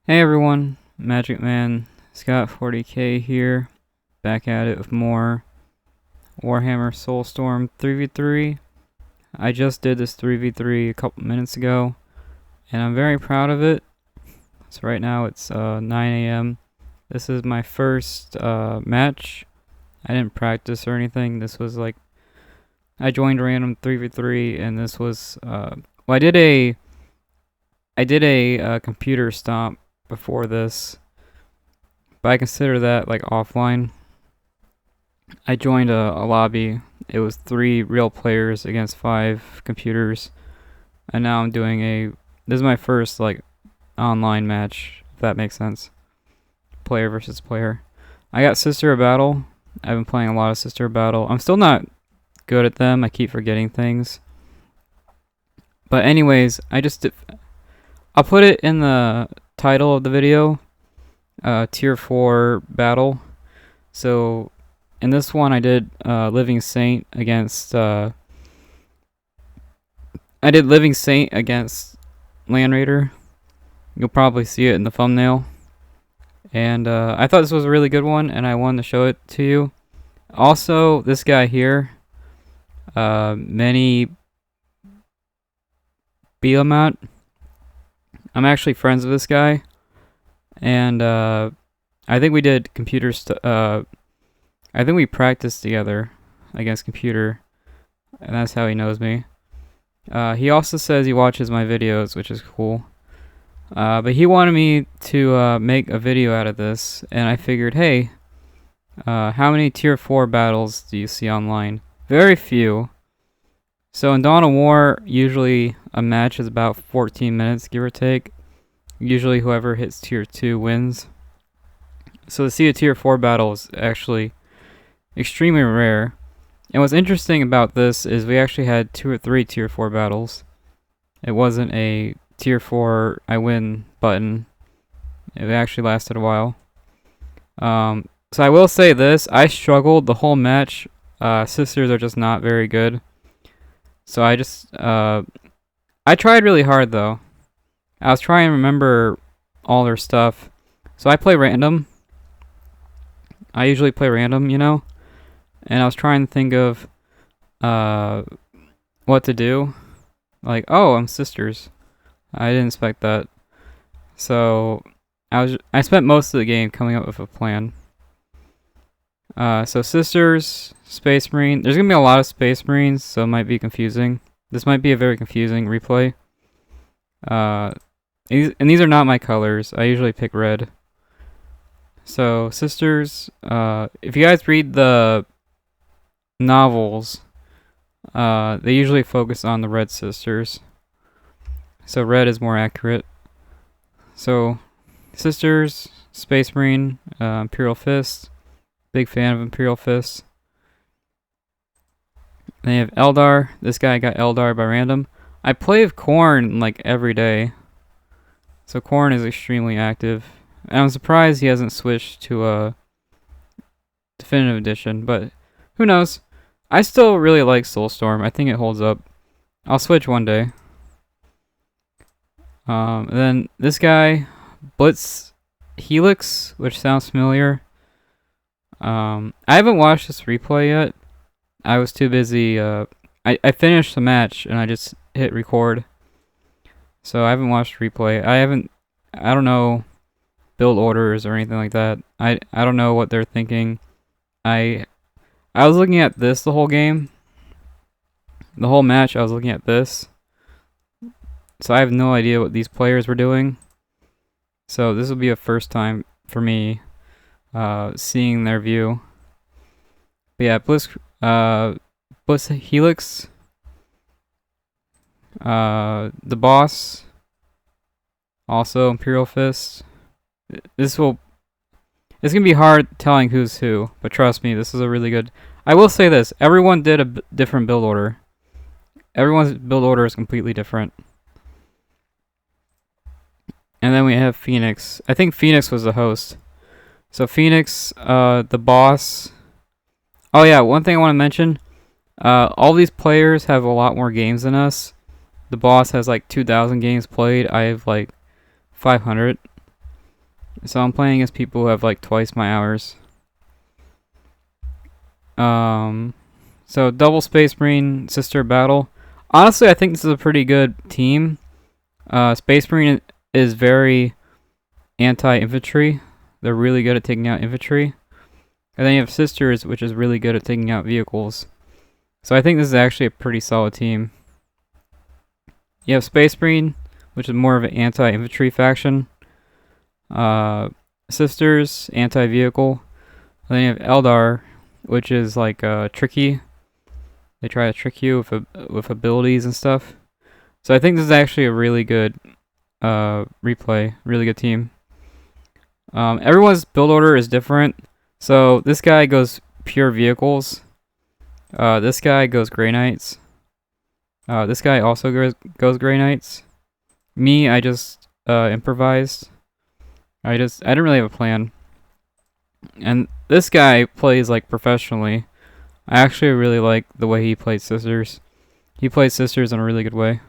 Hey everyone, Magic Man Scott 40k here, back at it with more Warhammer Soulstorm 3v3. I just did this 3v3 a couple minutes ago, and I'm very proud of it. So right now it's 9 a.m. This is my first match. I didn't practice or anything. This was like, I joined random 3v3, and this was, I did a computer stomp before this, but I consider that like offline. I joined a lobby. It was 3 real players against 5 computers, and now I'm doing this is my first like online match, if that makes sense. Player versus player. I got Sister of Battle. I've been playing a lot of Sister of Battle. I'm still not good at them. I keep forgetting things. But anyways, I'll put it in the title of the video, Tier 4 battle. So in this one I did Living Saint against Land Raider. You'll probably see it in the thumbnail. And I thought this was a really good one, and I wanted to show it to you. Also, this guy here, Many Bielamat. I'm actually friends with this guy, and I think we did I think we practiced together against computer, and that's how he knows me. He also says he watches my videos, which is cool. But he wanted me to make a video out of this, and I figured, hey, how many Tier 4 battles do you see online? Very few. So in Dawn of War, usually a match is about 14 minutes, give or take. Usually whoever hits Tier 2 wins. So to see a Tier 4 battle is actually extremely rare. And what's interesting about this is we actually had 2 or 3 Tier 4 battles. It wasn't a Tier 4 I win button. It actually lasted a while. So I will say this, I struggled the whole match. Sisters are just not very good. So I tried really hard though. I was trying to remember all their stuff. So I play random. I usually play random, you know? And I was trying to think of what to do. Like, oh, I'm sisters. I didn't expect that. So I spent most of the game coming up with a plan. So sisters, Space Marine. There's gonna be a lot of Space Marines, so it might be confusing. This might be a very confusing replay. These are not my colors. I usually pick red. So sisters, if you guys read the novels, they usually focus on the red sisters. So red is more accurate. So sisters, Space Marine, Imperial Fist. Big fan of Imperial Fist. They have Eldar. This guy got Eldar by random. I play with Khorne like every day. So Khorne is extremely active. And I'm surprised he hasn't switched to a Definitive Edition, but who knows? I still really like Soulstorm. I think it holds up. I'll switch one day. And then this guy, Blitz Helix, which sounds familiar. I haven't watched this replay yet. I was too busy. I finished the match and I just hit record. So I haven't watched replay. I don't know build orders or anything like that. I don't know what they're thinking. I was looking at this the whole game. The whole match I was looking at this. So I have no idea what these players were doing. So this will be a first time for me seeing their view. But yeah, Bliss Helix, the boss, also Imperial Fist. It's gonna be hard telling who's who, but trust me, this is a really good. I will say this: everyone did a different build order. Everyone's build order is completely different. And then we have Phoenix. I think Phoenix was the host. So Phoenix, the boss. Oh yeah, one thing I want to mention. All these players have a lot more games than us. The boss has like 2,000 games played. I have like 500. So I'm playing against people who have like twice my hours. So double Space Marine Sister battle. Honestly, I think this is a pretty good team. Space Marine is very anti-infantry. They're really good at taking out infantry. And then you have Sisters, which is really good at taking out vehicles. So I think this is actually a pretty solid team. You have Space Marine, which is more of an anti-infantry faction. Sisters, anti-vehicle. Then you have Eldar, which is like tricky. They try to trick you with abilities and stuff. So I think this is actually a really good replay, really good team. Everyone's build order is different. So this guy goes pure vehicles. This guy goes Grey Knights. This guy also goes Grey Knights. Me, I just improvised. I didn't really have a plan. And this guy plays like professionally. I actually really like the way he plays Sisters. He plays Sisters in a really good way.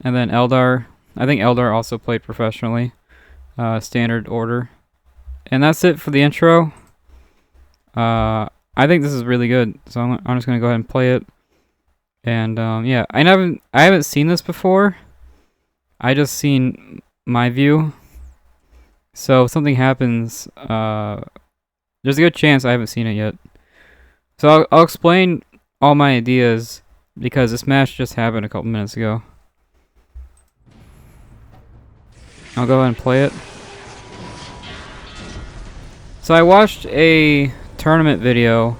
And then Eldar. I think Eldar also played professionally. Standard order. And that's it for the intro. I think this is really good. So I'm just going to go ahead and play it. And yeah, I haven't seen this before. I just seen my view. So if something happens, there's a good chance I haven't seen it yet. So I'll explain all my ideas because this match just happened a couple minutes ago. I'll go ahead and play it. So I watched a tournament video.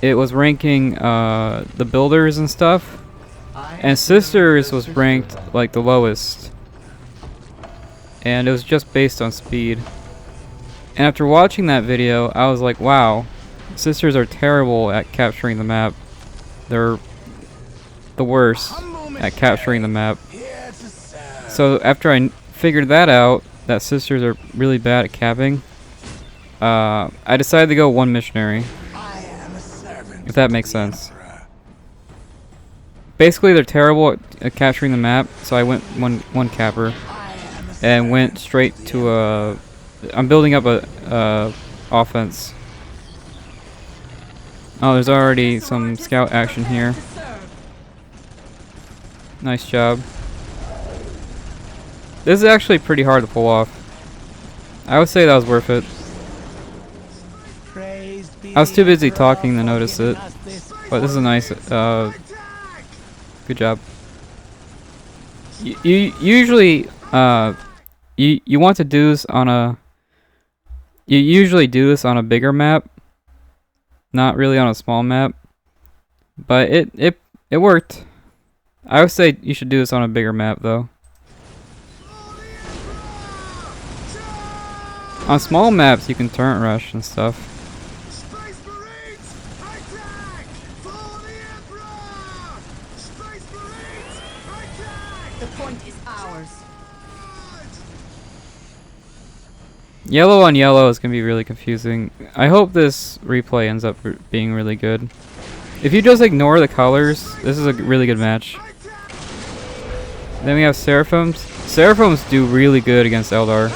It was ranking the builders and stuff. And Sisters was ranked like the lowest. And it was just based on speed. And after watching that video, I was like, wow, Sisters are terrible at capturing the map. They're the worst at capturing the map. So after I figured that out, that Sisters are really bad at capping, I decided to go one missionary. If that makes sense. Basically, they're terrible at capturing the map, so I went one capper. And went straight to I'm building up a offense. Oh, there's already some scout action here. Nice job. This is actually pretty hard to pull off. I would say that was worth it. I was too busy talking to notice it. But this is a nice, good job. You usually, you want to do this on you usually do this on a bigger map, not really on a small map, but it worked. I would say you should do this on a bigger map though. On small maps you can turret rush and stuff. The point is ours. Yellow on yellow is going to be really confusing. I hope this replay ends up being really good. If you just ignore the colors, this is a really good match. Then we have Seraphims. Seraphims do really good against Eldar.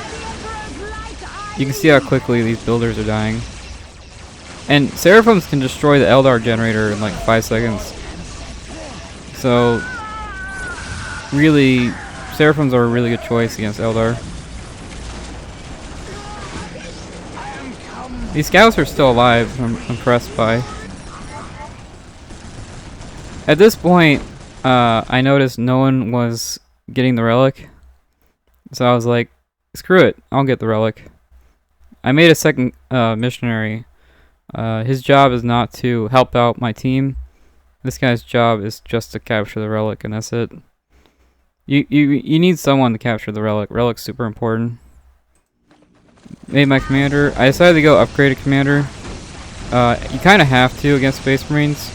You can see how quickly these builders are dying. And Seraphims can destroy the Eldar generator in like 5 seconds. So, really, Seraphims are a really good choice against Eldar. These scouts are still alive, I'm impressed by. At this point, I noticed no one was getting the relic. So I was like, screw it, I'll get the relic. I made a second missionary. His job is not to help out my team. This guy's job is just to capture the relic, and that's it. You need someone to capture the relic. Relic's super important. Made my commander. I decided to go upgraded commander. You kind of have to against Space Marines.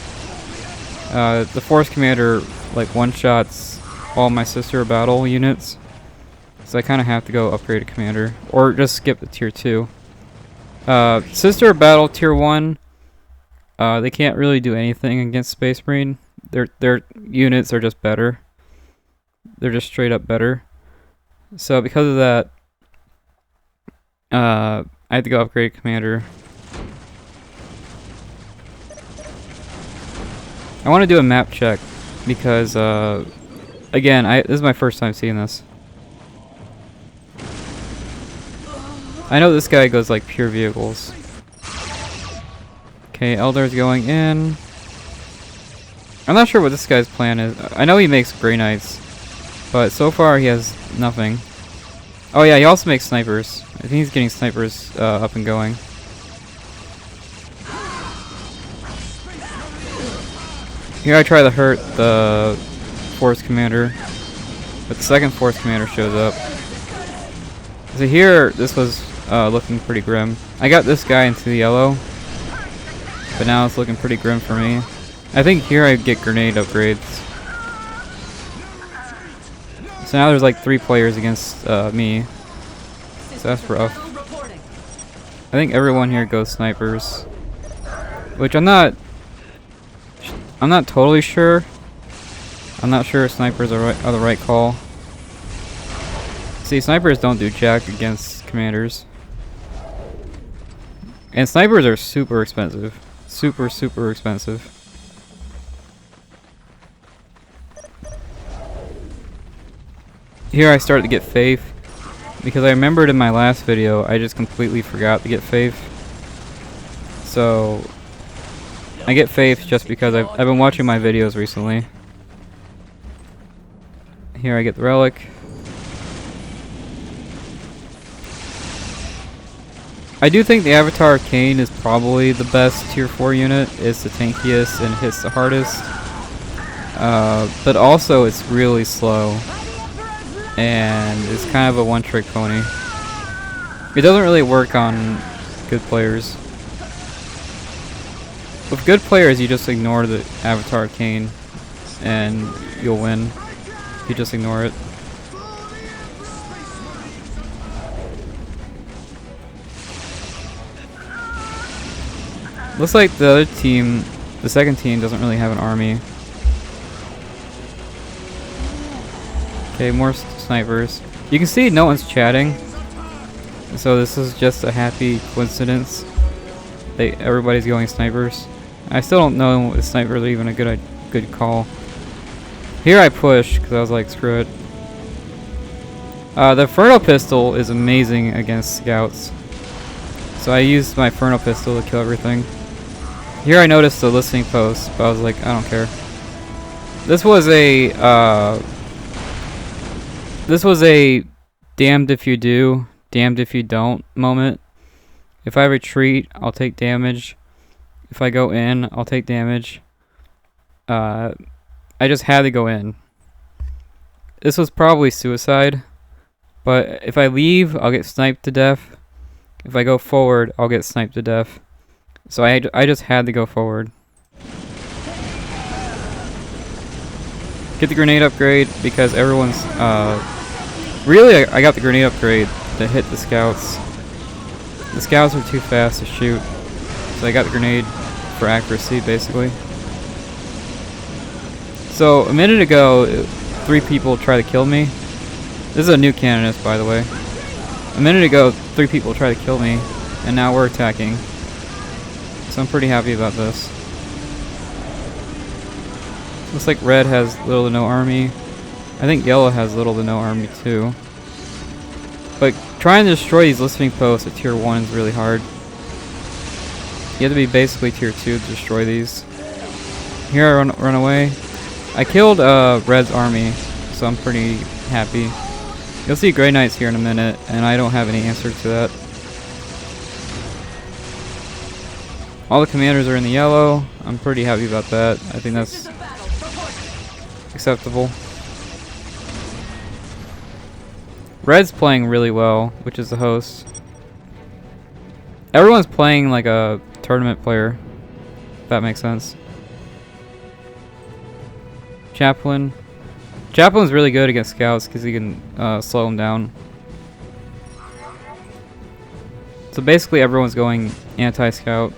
The Force commander like one-shots all my sister battle units. So I kind of have to go upgraded commander. Or just skip the tier 2. Sister battle tier 1. They can't really do anything against Space Marine. Their units are just better. They're just straight up better. So because of that, I have to go upgrade commander. I want to do a map check because, again, this is my first time seeing this. I know this guy goes like pure vehicles. Okay, Elder's going in. I'm not sure what this guy's plan is. I know he makes Grey Knights, but so far he has nothing. Oh yeah, he also makes snipers. I think he's getting snipers up and going. Here I try to hurt the force commander, but the second force commander shows up. So here, this was looking pretty grim. I got this guy into the yellow, but now it's looking pretty grim for me. I think here I get grenade upgrades. So now there's like 3 players against me. So that's rough. I think everyone here goes snipers, which I'm not totally sure. I'm not sure if snipers are the right call. See, snipers don't do jack against commanders. And snipers are super expensive. Super, super expensive. Here I start to get faith, because I remembered in my last video I just completely forgot to get faith. So I get faith just because I've been watching my videos recently. Here I get the relic. I do think the Avatar Arcane is probably the best tier 4 unit. It's the tankiest and hits the hardest. But also it's really slow. And it's kind of a one-trick pony. It doesn't really work on good players. With good players, you just ignore the Avatar Arcane and you'll win. You just ignore it. Looks like the other team, the second team, doesn't really have an army. Okay, more snipers. You can see no one's chatting, so this is just a happy coincidence. Everybody's going snipers. I still don't know if snipers are even a good call. Here I push because I was like, screw it. The Inferno Pistol is amazing against scouts, so I used my Inferno Pistol to kill everything. Here I noticed the listening post, but I was like, I don't care. This was a damned if you do, damned if you don't moment. If I retreat, I'll take damage. If I go in, I'll take damage. I just had to go in. This was probably suicide, but if I leave, I'll get sniped to death. If I go forward, I'll get sniped to death. So I just had to go forward. Get the grenade upgrade because everyone's really I got the grenade upgrade to hit the scouts. The scouts are too fast to shoot, so I got the grenade for accuracy basically. So a minute ago 3 people tried to kill me. This is a new canonist, by the way. A minute ago 3 people tried to kill me, and now we're attacking. So I'm pretty happy about this. Looks like red has little to no army. I think yellow has little to no army too. But trying to destroy these listening posts at tier 1 is really hard. You have to be basically tier 2 to destroy these. Here I run away. I killed red's army, so I'm pretty happy. You'll see Grey Knights here in a minute, and I don't have any answer to that. All the commanders are in the yellow. I'm pretty happy about that. I think that's acceptable. Red's playing really well, which is the host. Everyone's playing like a tournament player, if that makes sense. Chaplain. Chaplain's really good against scouts because he can slow them down. So basically everyone's going anti-scout.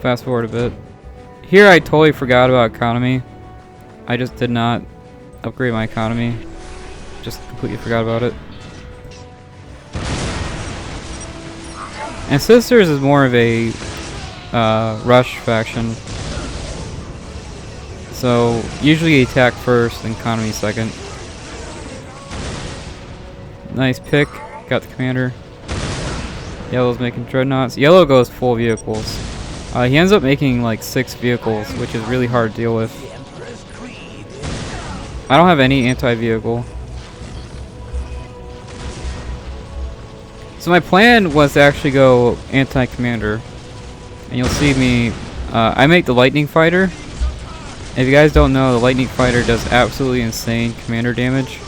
Fast forward a bit. Here I totally forgot about economy. I just did not upgrade my economy. just completely forgot about it. And Sisters is more of a rush faction. So usually attack first and economy second. Nice pick. Got the commander. Yellow's making dreadnoughts. Yellow goes full vehicles. He ends up making like 6 vehicles, which is really hard to deal with. I don't have any anti-vehicle. So my plan was to actually go anti-commander. And you'll see me, I make the lightning fighter. If you guys don't know, the lightning fighter does absolutely insane commander damage.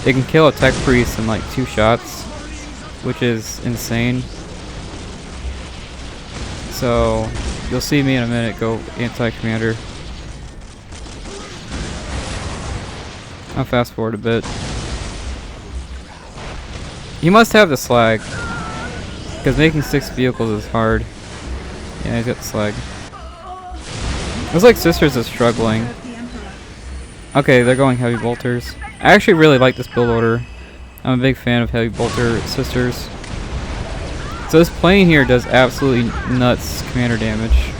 It can kill a tech priest in like 2 shots, which is insane. So you'll see me in a minute go anti-commander. I'll fast forward a bit. He must have the slag, because making 6 vehicles is hard. Yeah, he's got the slag. Looks like Sisters is struggling. Okay, they're going heavy bolters. I actually really like this build order. I'm a big fan of heavy bolter Sisters. So this plane here does absolutely nuts commander damage.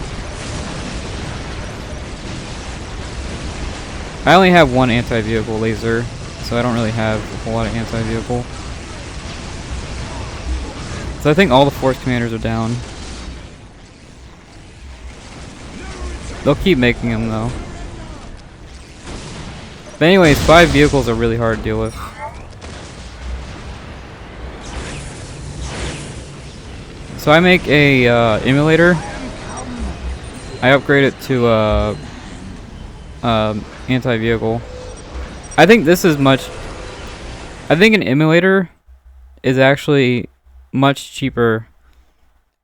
I only have 1 anti-vehicle laser, so I don't really have a whole lot of anti-vehicle. So I think all the force commanders are down. They'll keep making them though. But anyways, 5 vehicles are really hard to deal with. So I make a emulator. I upgrade it to anti-vehicle. I think this is much. I think an emulator is actually much cheaper.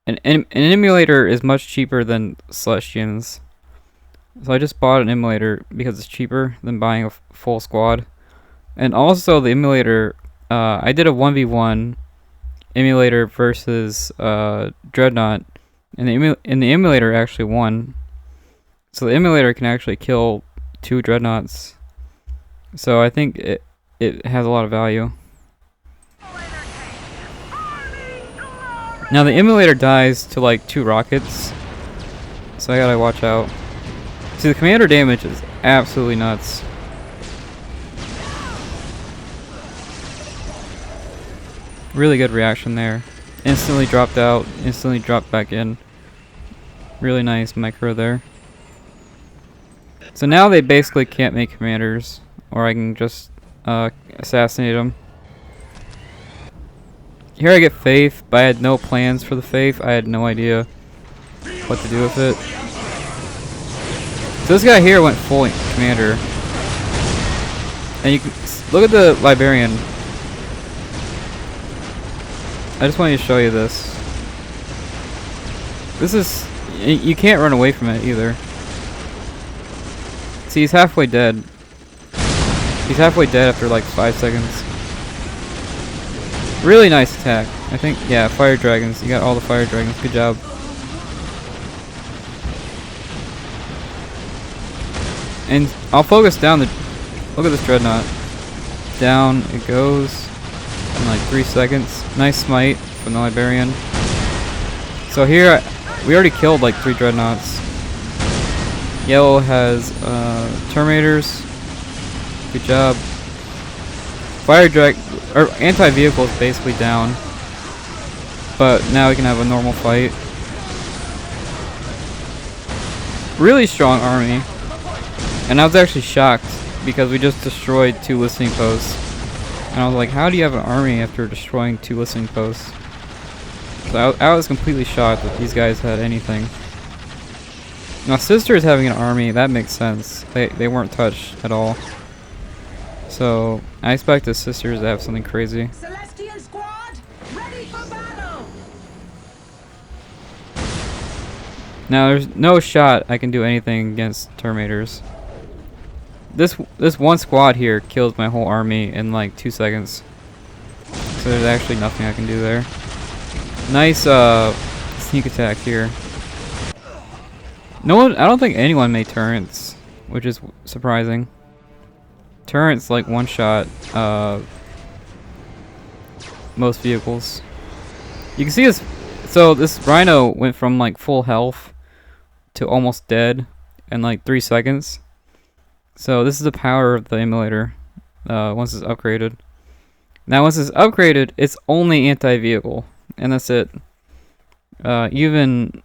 An emulator is much cheaper than Celestians. So I just bought an emulator because it's cheaper than buying a full squad. And also the emulator, I did a 1v1 emulator versus Dreadnought, and the emulator actually won. So the emulator can actually kill 2 Dreadnoughts. So I think it has a lot of value. Now the emulator dies to like 2 rockets, so I gotta watch out. See, the commander damage is absolutely nuts. Really good reaction there. Instantly dropped out, instantly dropped back in. Really nice micro there. So now they basically can't make commanders, or I can just assassinate them. Here I get Faith, but I had no plans for the Faith. I had no idea what to do with it. So this guy here went full commander. And you can look at the Librarian. I just wanted to show you this. This is, you can't run away from it either. See, he's halfway dead. He's halfway dead after like 5 seconds. Really nice attack. I think, yeah, fire dragons. You got all the fire dragons. Good job. And I'll focus down the, look at this dreadnought. Down it goes in like 3 seconds. Nice smite from the Librarian. So here, we already killed like 3 dreadnoughts. Yellow has Terminators. Good job. Fire drag, or anti-vehicle is basically down. But now we can have a normal fight. Really strong army. And I was actually shocked because we just destroyed 2 listening posts. And I was like, how do you have an army after destroying 2 listening posts? So I was completely shocked that these guys had anything. Now Sisters having an army, that makes sense. They weren't touched at all. So I expect the Sisters to have something crazy. Celestial squad, ready for battle. Now there's no shot I can do anything against Terminators. This one squad here kills my whole army in like 2 seconds. So there's actually nothing I can do there. Nice sneak attack here. No one, I don't think anyone made turrets, which is surprising. turrets like one shot most vehicles. You can see his. So this Rhino went from like full health to almost dead in like 3 seconds. So this is the power of the emulator once it's upgraded. Now once it's upgraded, it's only anti-vehicle, and that's it. Even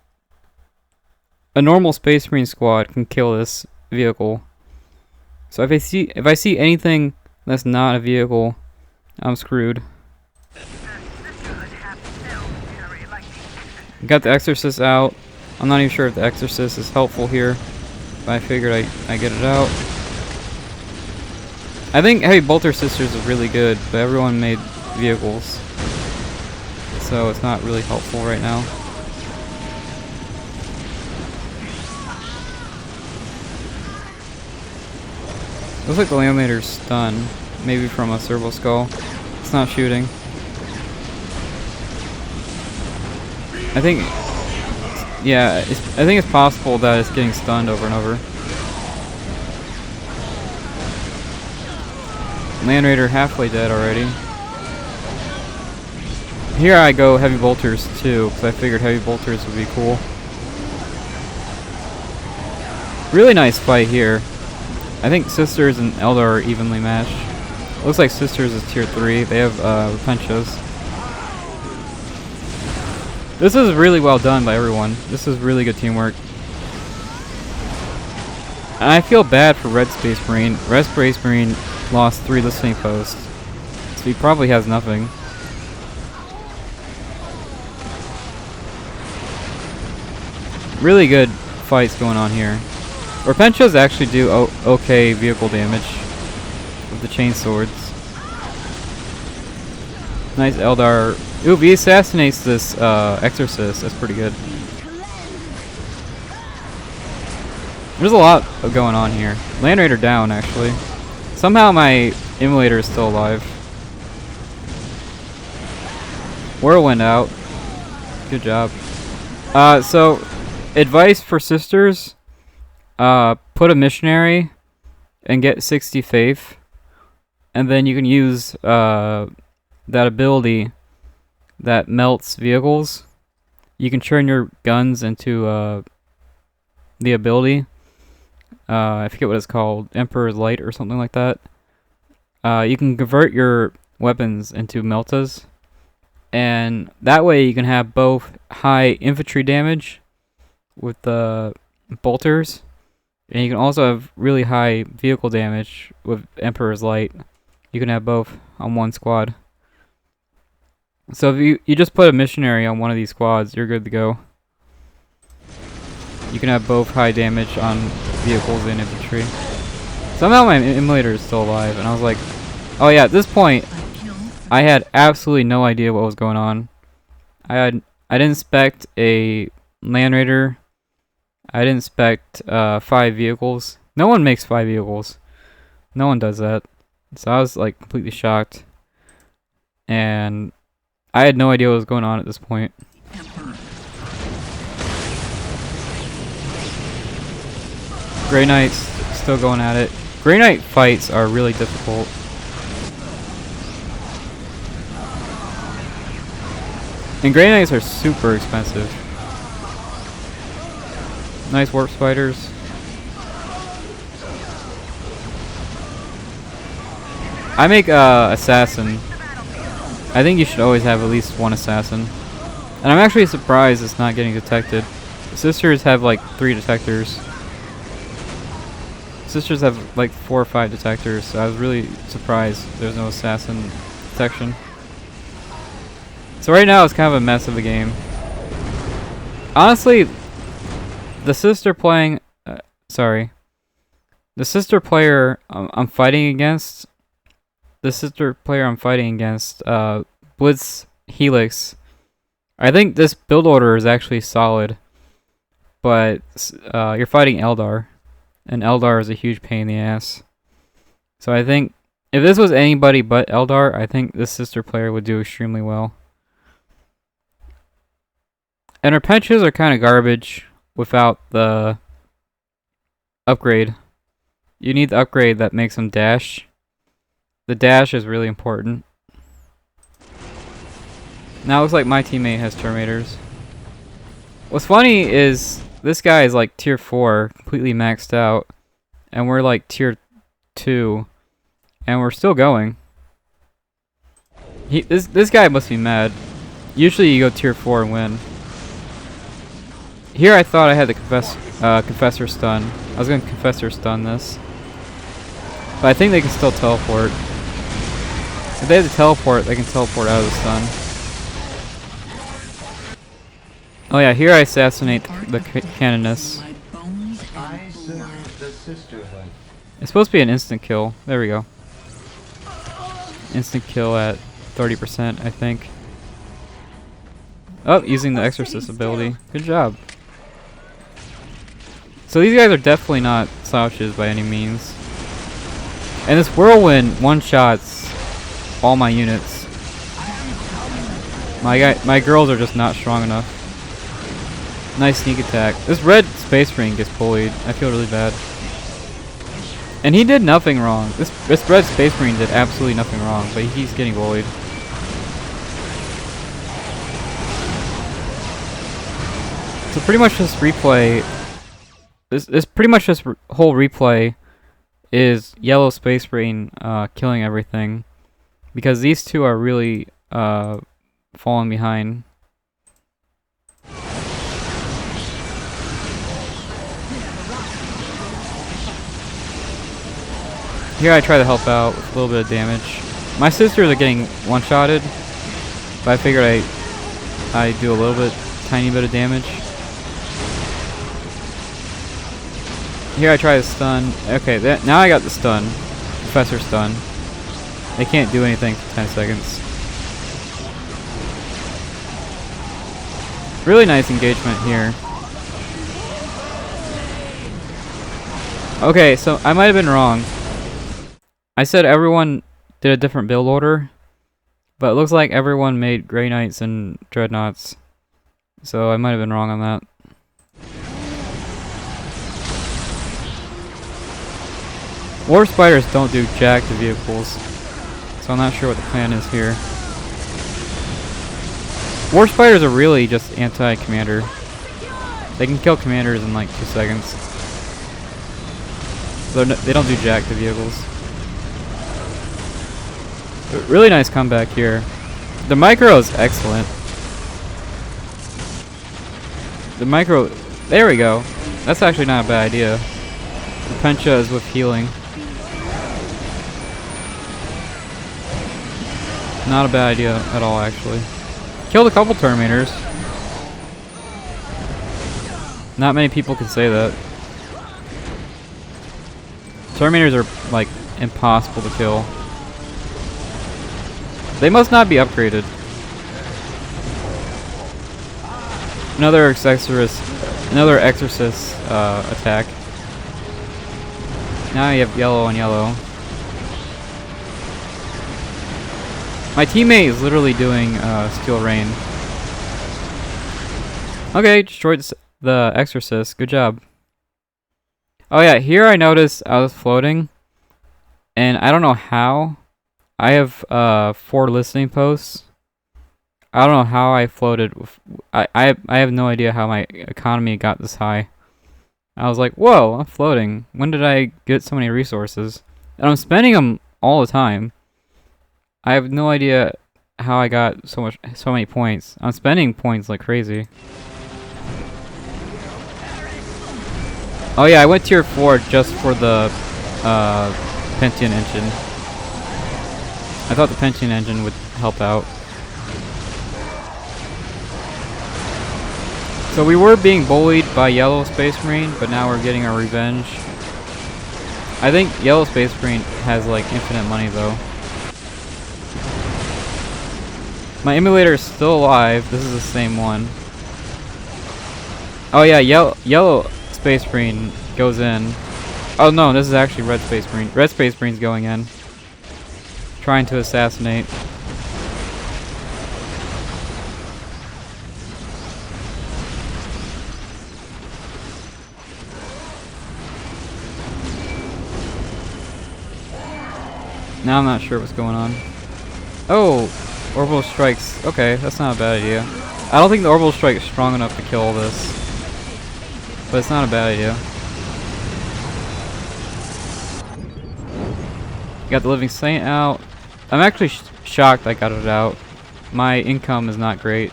a normal Space Marine squad can kill this vehicle. So if I see anything that's not a vehicle, I'm screwed. Got the Exorcist out. I'm not even sure if the Exorcist is helpful here, but I figured I get it out. I think Heavy Bolter Sisters is really good, but everyone made vehicles, so it's not really helpful right now. Looks like the Laminator's stunned, maybe from a servo skull. It's not shooting. I think, yeah, I think it's possible that it's getting stunned over and over. Land Raider halfway dead already. Here I go Heavy Bolters too, because I figured Heavy Bolters would be cool. Really nice fight here. I think Sisters and Eldar are evenly matched. Looks like Sisters is tier 3. They have Repentias. This is really well done by everyone. This is really good teamwork. And I feel bad for Red Space Marine. Red Space Marine lost 3 listening posts, so he probably has nothing. Really good fights going on here. Repentias actually do okay vehicle damage with the chain swords. Nice Eldar. Ooh, if he assassinates this Exorcist, that's pretty good. There's a lot going on here. Land Raider down, actually. Somehow my emulator is still alive. Whirlwind out. Good job. So, advice for Sisters. Put a missionary and get 60 faith, and then you can use that ability that melts vehicles. You can turn your guns into the ability. I forget what it's called, Emperor's Light or something like that. You can convert your weapons into meltas, and that way you can have both high infantry damage with the bolters, and you can also have really high vehicle damage with Emperor's Light. You can have both on one squad. So if you just put a missionary on one of these squads, you're good to go. You can have both high damage on vehicles and infantry. Somehow my emulator is still alive, and I was like, oh yeah, at this point, I had absolutely no idea what was going on. I didn't expect a Land Raider. I didn't expect 5 vehicles. No one makes 5 vehicles. No one does that. So I was like completely shocked. And I had no idea what was going on at this point. Grey Knights still going at it. Grey Knight fights are really difficult. And Grey Knights are super expensive. Nice warp spiders. I make assassin. I think you should always have at least one assassin. And I'm actually surprised it's not getting detected. Sisters have like 3 detectors. Sisters have like 4 or 5 detectors, so I was really surprised there's no assassin detection. So right now it's kind of a mess of a game. Honestly, the sister playing, the sister player I'm fighting against, Blitz Helix. I think this build order is actually solid, but you're fighting Eldar, and Eldar is a huge pain in the ass. So I think if this was anybody but Eldar, I think this sister player would do extremely well. And her pensions are kind of garbage without the upgrade. You need the upgrade that makes them dash. The dash is really important. Now it looks like my teammate has Terminators. What's funny is this guy is like tier 4, completely maxed out, and we're like tier 2, and we're still going. This guy must be mad. Usually you go tier 4 and win. Here I thought I had the Confessor stun. I was going to Confessor stun this. But I think they can still teleport. If they have to teleport, they can teleport out of the stun. Oh yeah, here I assassinate the Canoness. It's supposed to be an instant kill. There we go. Instant kill at 30%, I think. Oh, using the Exorcist ability. Good job. So these guys are definitely not slouches by any means. And this Whirlwind one-shots all my units. My girls are just not strong enough. Nice sneak attack. This red Space Marine gets bullied. I feel really bad. And he did nothing wrong. This red Space Marine did absolutely nothing wrong, but he's getting bullied. So pretty much this replay, this pretty much this whole replay is yellow Space Marine killing everything, because these two are really falling behind. Here I try to help out with a little bit of damage. My sisters are getting one-shotted, but I figured I do a little bit, tiny bit of damage. Here I try to stun. Okay, now I got the stun. Professor stun. They can't do anything for 10 seconds. Really nice engagement here. Okay, so I might have been wrong. I said everyone did a different build order, but it looks like everyone made Grey Knights and Dreadnoughts. So I might have been wrong on that. War Spiders don't do jack to vehicles, so I'm not sure what the plan is here. War Spiders are really just anti-commander. They can kill commanders in like 2 seconds. So they don't do jack to vehicles. But really nice comeback here. The micro is excellent. The micro, there we go. That's actually not a bad idea. The Pencha is with healing. Not a bad idea at all, actually. Killed a couple Terminators. Not many people can say that. Terminators are, like, impossible to kill. They must not be upgraded. Another Exorcist attack. Now you have yellow on yellow. My teammate is literally doing Steel Rain. Okay, destroyed the Exorcist. Good job. Oh yeah, here I noticed I was floating, and I don't know how. I have 4 listening posts. I don't know how I floated. I have no idea how my economy got this high. I was like, whoa, I'm floating. When did I get so many resources? And I'm spending them all the time. I have no idea how I got so many points. I'm spending points like crazy. Oh yeah, I went tier 4 just for the Pentium engine. I thought the Pentium engine would help out. So we were being bullied by Yellow Space Marine, but now we're getting our revenge. I think Yellow Space Marine has like infinite money though. My emulator is still alive. This is the same one. Oh yeah, Yellow Space Marine goes in. Oh no, this is actually Red Space Marine. Red Space Marine's going in. Trying to assassinate. Now I'm not sure what's going on. Oh, orbital strikes. Okay, that's not a bad idea. I don't think the orbital strike is strong enough to kill all this, but it's not a bad idea. Got the Living Saint out. I'm actually shocked I got it out. My income is not great.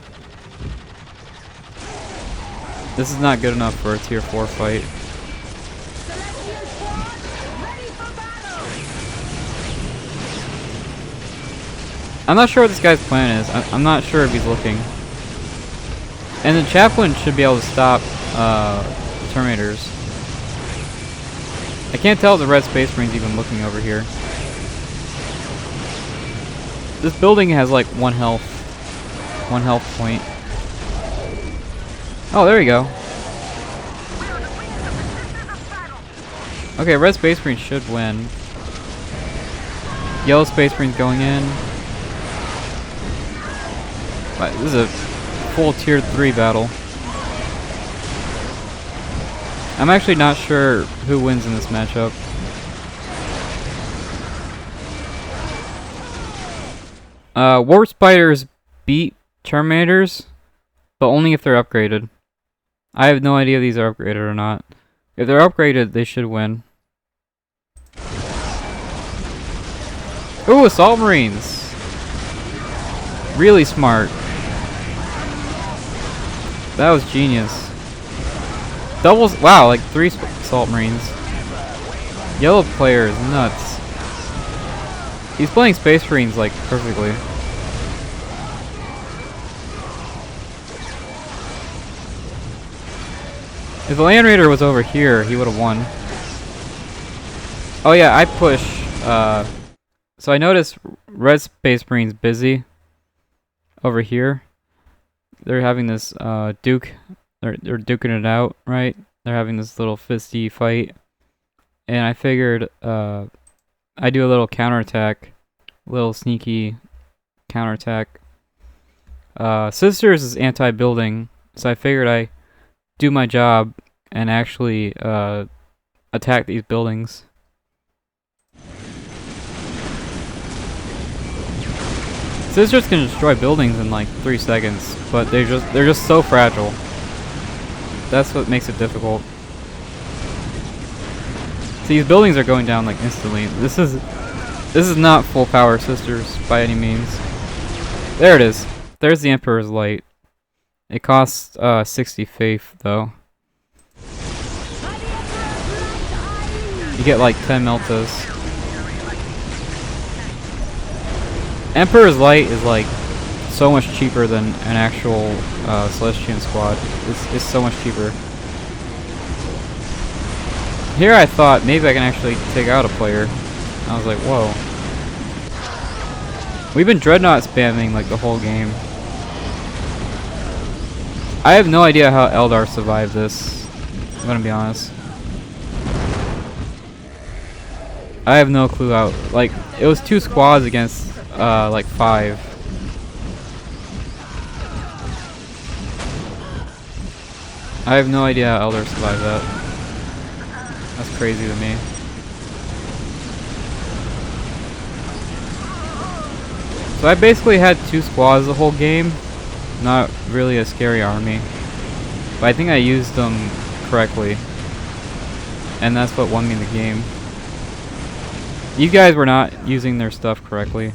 This is not good enough for a tier 4 fight. I'm not sure what this guy's plan is. I'm not sure if he's looking. And the chaplain should be able to stop the Terminators. I can't tell if the red Space Marine's even looking over here. This building has like 1 health. 1 health point. Oh, there we go. Okay, red Space Marine should win. Yellow Space Marine's going in. This is a full tier 3 battle. I'm actually not sure who wins in this matchup. Warp Spiders beat Terminators, but only if they're upgraded. I have no idea if these are upgraded or not. If they're upgraded, they should win. Ooh, Assault Marines! Really smart. That was genius. Doubles, wow, like 3 Assault Marines. Yellow player is nuts. He's playing Space Marines like perfectly. If the Land Raider was over here, he would have won. Oh yeah, I push. So I noticed red Space Marine's busy over here. They're having this duke. They're duking it out, right? They're having this little fisty fight, and I figured I do a little counterattack, little sneaky counterattack. Sisters is anti-building, so I figured I do my job and actually attack these buildings. Sisters can destroy buildings in like 3 seconds, but they're just so fragile. That's what makes it difficult. See, these buildings are going down like instantly. This is not full power Sisters by any means. There it is. There's the Emperor's Light. It costs 60 faith though. You get like 10 meltas. Emperor's Light is like so much cheaper than an actual Celestian squad. It's so much cheaper. Here I thought maybe I can actually take out a player. I was like, whoa. We've been Dreadnought spamming like the whole game. I have no idea how Eldar survived this. I'm gonna be honest. I have no clue how. Like, it was 2 squads against like 5. I have no idea how Eldar survived that. That's crazy to me. So I basically had 2 squads the whole game. Not really a scary army. But I think I used them correctly. And that's what won me the game. You guys were not using their stuff correctly.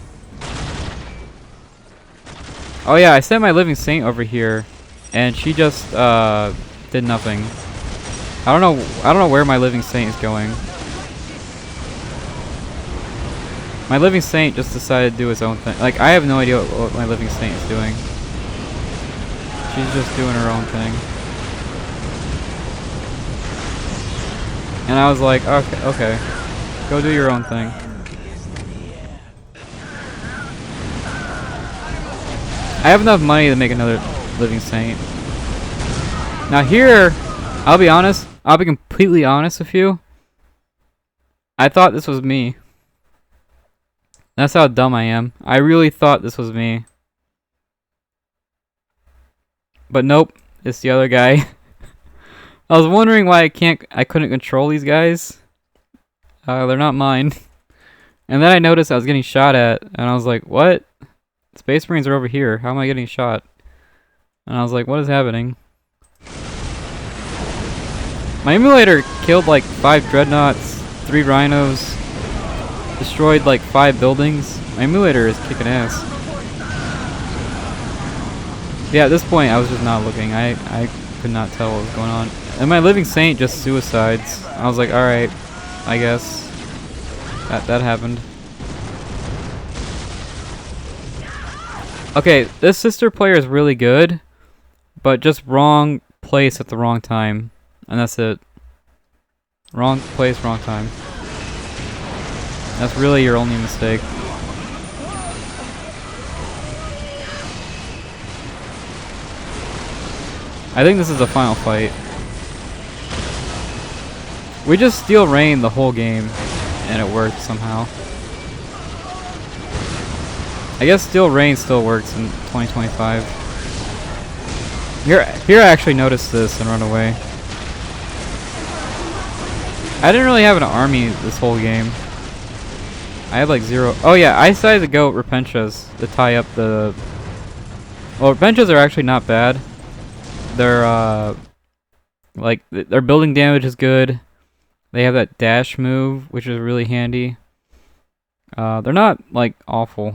Oh yeah, I sent my Living Saint over here, and she just did nothing. I don't know where my Living Saint is going. My Living Saint just decided to do his own thing. Like, I have no idea what my Living Saint is doing. She's just doing her own thing. And I was like, okay. Go do your own thing. I have enough money to make another Living Saint. Now here, I'll be honest. I'll be completely honest with you. I thought this was me. That's how dumb I am. I really thought this was me. But nope, it's the other guy. I was wondering why I couldn't control these guys. They're not mine. And then I noticed I was getting shot at, and I was like, what? Space Marines are over here. How am I getting shot? And I was like, what is happening? My emulator killed like 5 dreadnoughts, 3 rhinos, destroyed like 5 buildings. My emulator is kicking ass. Yeah, at this point I was just not looking. I could not tell what was going on. And my living saint just suicides. I was like, alright, I guess. That happened. Okay, this sister player is really good, but just wrong place at the wrong time. And that's it. Wrong place, wrong time. That's really your only mistake. I think this is the final fight. We just steal rain the whole game, and it worked somehow. I guess steal rain still works in 2025. Here I actually noticed this and run away. I didn't really have an army this whole game. I had like 0. Oh yeah, I decided to go Repentias to tie up the... Well, Repentias are actually not bad. They're like their building damage is good. They have that dash move, which is really handy. They're not like awful.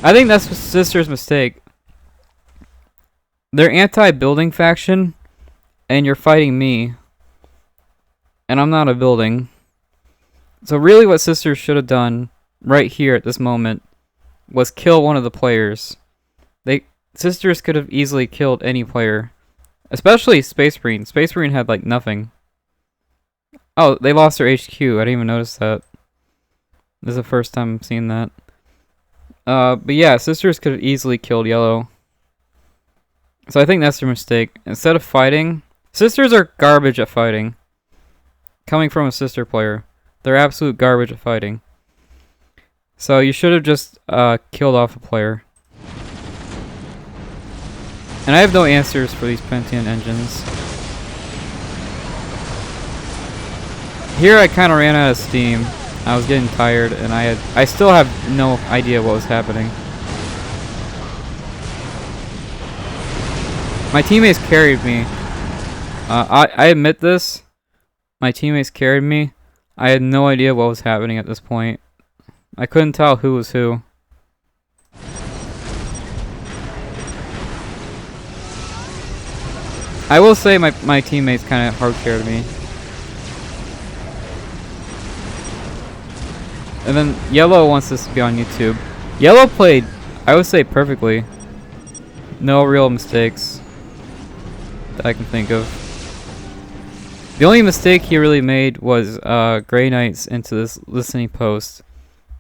I think that's Sister's mistake. They're anti-building faction, and you're fighting me. And I'm not a building. So really what Sisters should have done right here at this moment was kill one of the players. Sisters could have easily killed any player. Especially Space Marine. Space Marine had like nothing. Oh, they lost their HQ. I didn't even notice that. This is the first time I'm seeing that. But yeah, Sisters could have easily killed yellow. So I think that's their mistake. Instead of fighting... Sisters are garbage at fighting. Coming from a sister player. They're absolute garbage at fighting. So you should have just killed off a player. And I have no answers for these Pentium engines. Here I kind of ran out of steam. I was getting tired, and I still have no idea what was happening. My teammates carried me. I admit this. My teammates carried me. I had no idea what was happening at this point. I couldn't tell who was who. I will say my teammates kind of hard carried me. And then Yellow wants this to be on YouTube. Yellow played, I would say, perfectly. No real mistakes that I can think of. The only mistake he really made was Grey Knights into this listening post.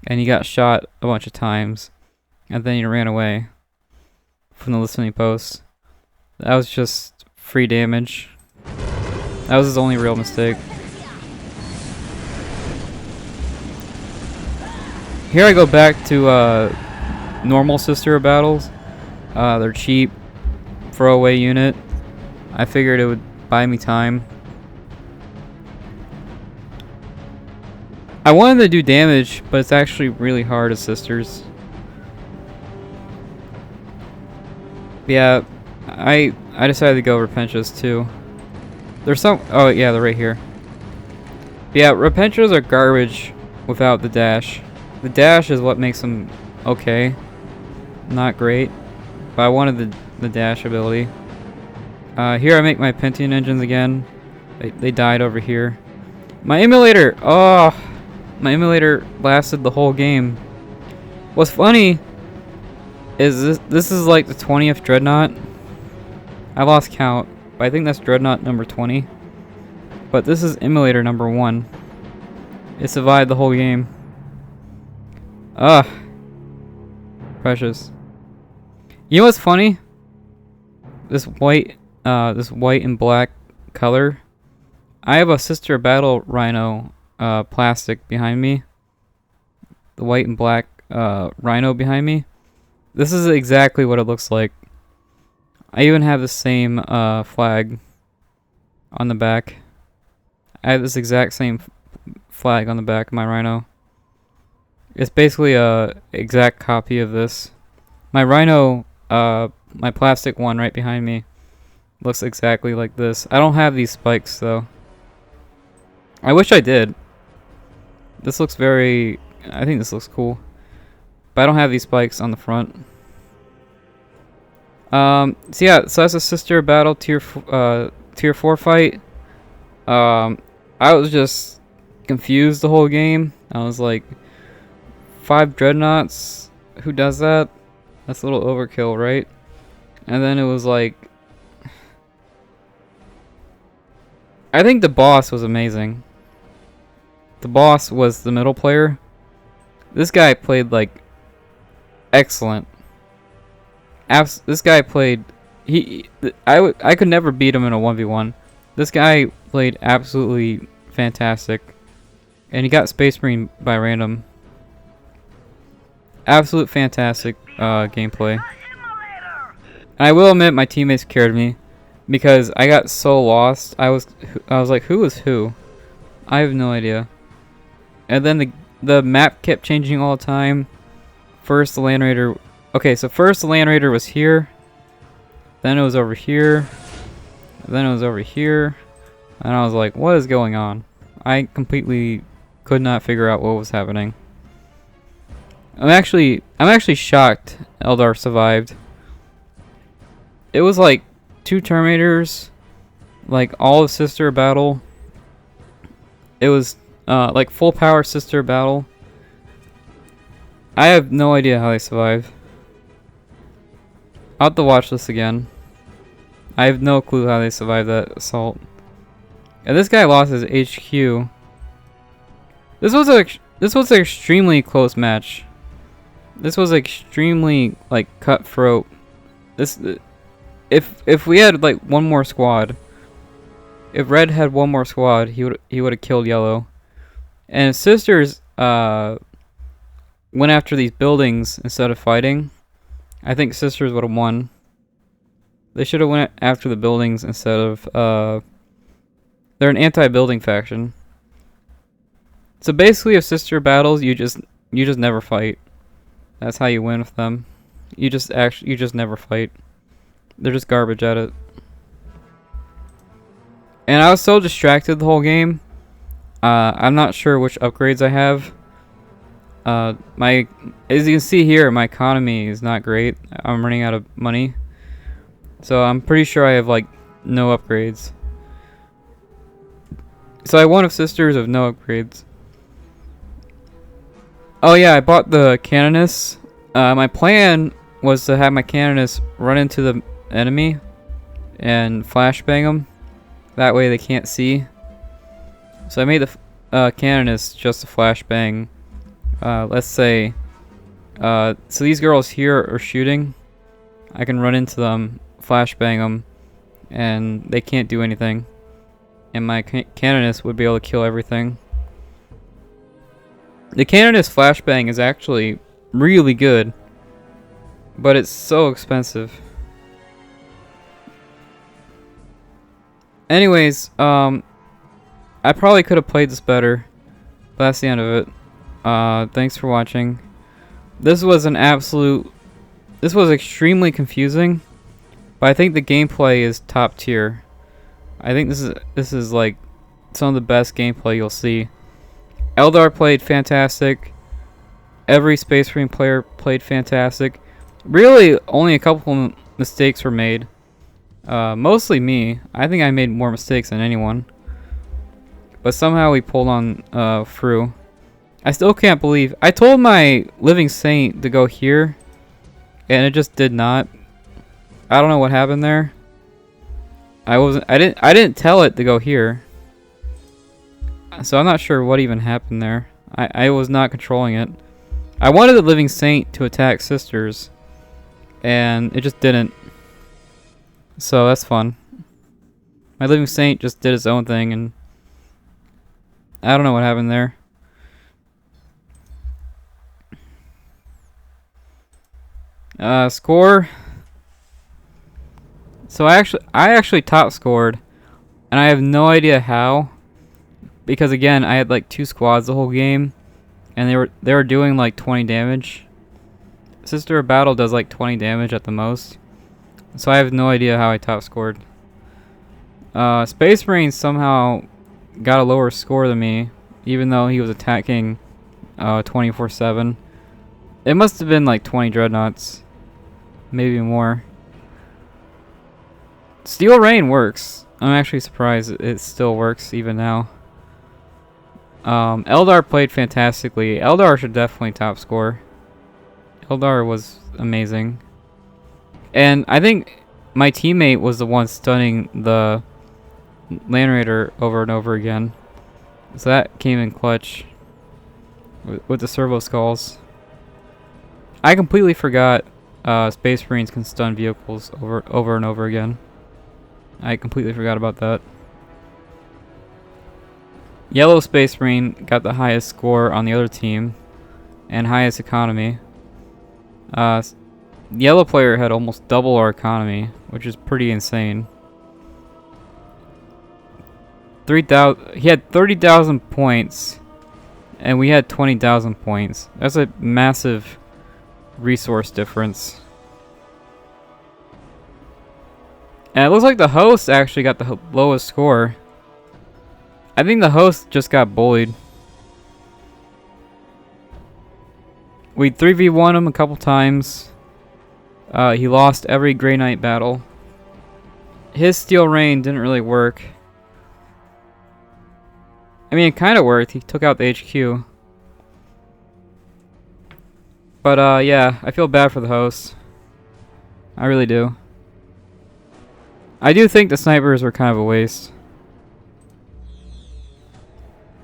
And he got shot a bunch of times. And then he ran away from the listening post. That was just free damage. That was his only real mistake. Here I go back to normal sister battles. They're cheap. Throwaway unit. I figured it would buy me time. I wanted to do damage, but it's actually really hard as sisters. Yeah, I decided to go Repentias too. There's some... Oh yeah, they're right here. Yeah, Repentias are garbage without the dash. The dash is what makes them okay. Not great. But I wanted the dash ability. Here I make my Pentium engines again. They died over here. My emulator! Oh! My emulator lasted the whole game. What's funny is this is like the 20th Dreadnought. I lost count, but I think that's Dreadnought number 20. But this is emulator number 1. It survived the whole game. Ugh. Precious. You know what's funny? This white and black color. I have a sister battle rhino plastic behind me. The white and black rhino behind me. This is exactly what it looks like. I even have the same flag on the back. I have this exact same flag on the back of my Rhino. It's basically a exact copy of this. My Rhino, my plastic one right behind me, looks exactly like this. I don't have these spikes though. I wish I did. This looks very... I think this looks cool. But I don't have these spikes on the front. So yeah, so that's a sister battle tier 4 fight. I was just confused the whole game. I was like, 5 dreadnoughts? Who does that? That's a little overkill, right? And then it was like... I think the boss was amazing. The boss was the middle player. This guy played like excellent. This guy played... I could never beat him in a 1v1. This guy played absolutely fantastic. And he got Space Marine by random. Absolute fantastic gameplay. And I will admit my teammates scared me because I got so lost. I was like, who is who? I have no idea. And then the map kept changing all the time. First the Land Raider... Okay, so first the Land Raider was here. Then it was over here. Then it was over here. And I was like, what is going on? I completely could not figure out what was happening. I'm actually shocked Eldar survived. It was like 2 Terminators, like all of sister battle. It was like full power sister battle. I have no idea how they survived. I'll have to watch this again. I have no clue how they survived that assault. And this guy lost his HQ. This was an extremely close match. This was extremely like cutthroat. If we had like one more squad, if Red had one more squad, he would have killed Yellow. And if Sisters went after these buildings instead of fighting, I think Sisters would have won. They should have went after the buildings instead of they're an anti-building faction. So basically, if sister battles, you just never fight. That's how you win with them. You just never fight. They're just garbage at it. And I was so distracted the whole game. I'm not sure which upgrades I have. As you can see here, my economy is not great. I'm running out of money. So I'm pretty sure I have like no upgrades. So I won of sisters of no upgrades. Oh yeah, I bought the Canoness. My plan was to have my Canoness run into the enemy and flashbang them. That way they can't see. So I made the Canoness just a flashbang. Let's say, so these girls here are shooting. I can run into them, flashbang them, and they can't do anything. And my Canoness would be able to kill everything. The Canoness flashbang is actually really good, but it's so expensive. Anyways, I probably could have played this better, but that's the end of it. Thanks for watching. This was extremely confusing, but I think the gameplay is top tier. I think this is like some of the best gameplay you'll see. Eldar played fantastic. Every Space Marine player played fantastic. Really, only a couple mistakes were made. Mostly me. I think I made more mistakes than anyone. But somehow we pulled on through. I still can't believe... I told my Living Saint to go here, and it just did not. I don't know what happened there. I didn't tell it to go here. So I'm not sure what even happened there. I was not controlling it. I wanted the Living Saint to attack sisters, and it just didn't. So that's fun. My Living Saint just did its own thing, and I don't know what happened there. Score. So I actually top scored, and I have no idea how, because again, I had like 2 squads the whole game, and they were doing like 20 damage. Sister of Battle does like 20 damage at the most, so I have no idea how I top scored. Space Marine somehow got a lower score than me, even though he was attacking 24/7. It must have been like 20 dreadnoughts, maybe more. Steel Rain works. I'm actually surprised it still works even now. Eldar played fantastically. Eldar should definitely top score. Eldar was amazing. And I think my teammate was the one stunning the Land Raider over and over again. So that came in clutch with the servo skulls. I completely forgot Space Marines can stun vehicles over and over again. I completely forgot about that. Yellow Space Marine got the highest score on the other team and highest economy. Yellow player had almost double our economy, which is pretty insane. 3,000. He had 30,000 points, and we had 20,000 points. That's a massive resource difference. And it looks like the host actually got the lowest score. I think the host just got bullied. We 3v1 him a couple times. He lost every Grey Knight battle. His Steel Rain didn't really work. I mean, it kind of worked. He took out the HQ. But yeah, I feel bad for the host. I really do. I do think the snipers were kind of a waste.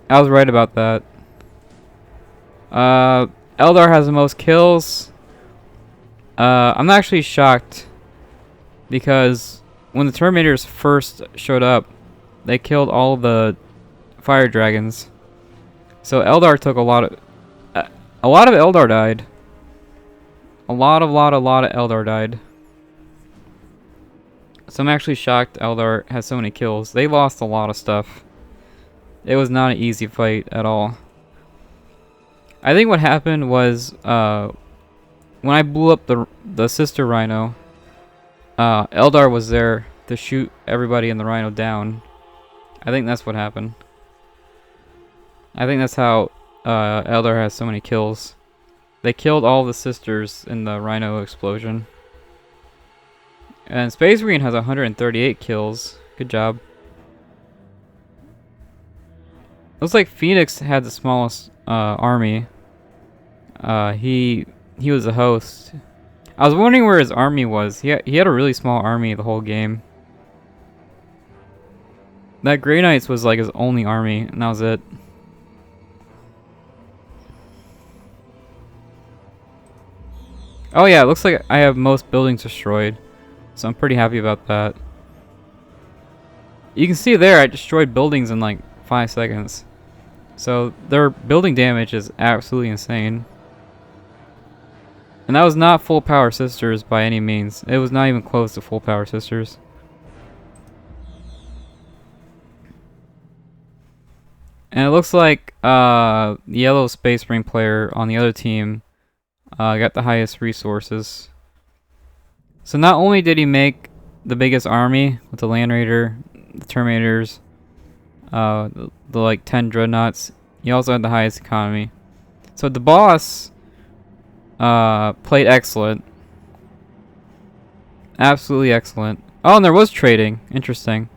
I was right about that. Eldar has the most kills. I'm actually shocked because when the Terminators first showed up, they killed all the fire dragons. So Eldar took a lot of Eldar died. A lot of Eldar died. So I'm actually shocked Eldar has so many kills. They lost a lot of stuff. It was not an easy fight at all. I think what happened was when I blew up the sister Rhino, Eldar was there to shoot everybody in the Rhino down. I think that's what happened. I think that's how Eldar has so many kills. They killed all the sisters in the Rhino explosion. And Space Marine has 138 kills. Good job. Looks like Phoenix had the smallest army. He was a host. I was wondering where his army was. He had a really small army the whole game. That Grey Knights was like his only army, and that was it. Oh yeah, it looks like I have most buildings destroyed. So I'm pretty happy about that. You can see there I destroyed buildings in like 5 seconds. So their building damage is absolutely insane. And that was not full power sisters by any means. It was not even close to full power sisters. And it looks like the yellow Space Marine player on the other team got the highest resources. So not only did he make the biggest army with the Land Raider, the Terminators, the like 10 dreadnoughts, he also had the highest economy. So the boss played excellent. Absolutely excellent. Oh, and there was trading. Interesting.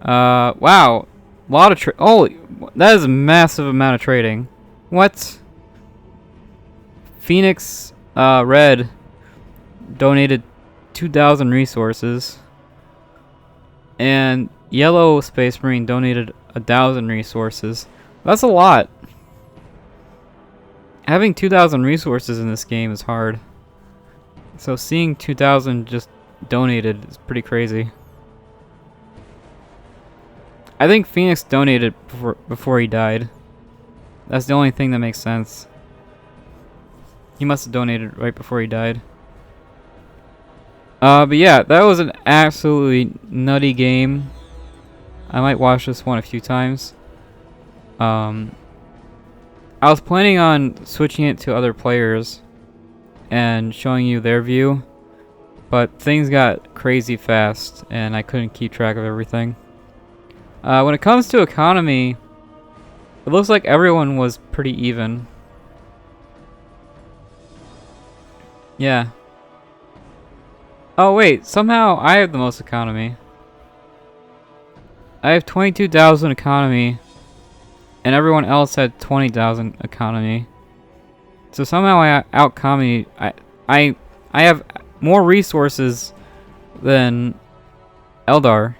Wow. A lot of oh, that is a massive amount of trading. What? Phoenix Red donated 2,000 resources, and Yellow Space Marine donated 1,000 resources. That's a lot. Having 2,000 resources in this game is hard. So seeing 2,000 just donated is pretty crazy. I think Phoenix donated before he died. That's the only thing that makes sense. He must have donated right before he died. But yeah, that was an absolutely nutty game. I might watch this one a few times. I was planning on switching it to other players and showing you their view, but things got crazy fast and I couldn't keep track of everything. When it comes to economy, it looks like everyone was pretty even. Yeah. Oh wait, somehow I have the most economy. I have 22,000 economy, and everyone else had 20,000 economy. So somehow I out-economy. I have more resources than Eldar.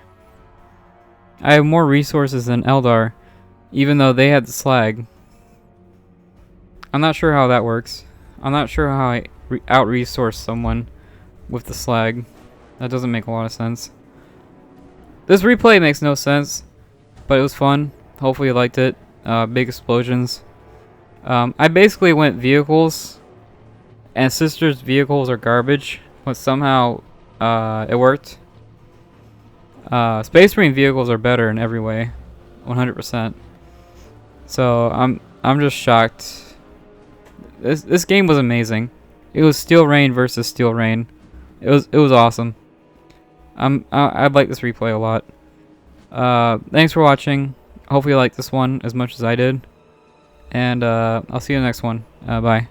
I have more resources than Eldar, even though they had the slag. I'm not sure how that works. I'm not sure how I out-resource someone with the slag. That doesn't make a lot of sense. This replay makes no sense, but it was fun. Hopefully you liked it. Big explosions. I basically went vehicles, and Sister's vehicles are garbage, but somehow it worked. Space Marine vehicles are better in every way, 100%. So I'm just shocked. This game was amazing. It was Steel Rain versus Steel Rain. It was awesome. I'd like this replay a lot. Thanks for watching. Hopefully you liked this one as much as I did. And I'll see you in the next one. Bye.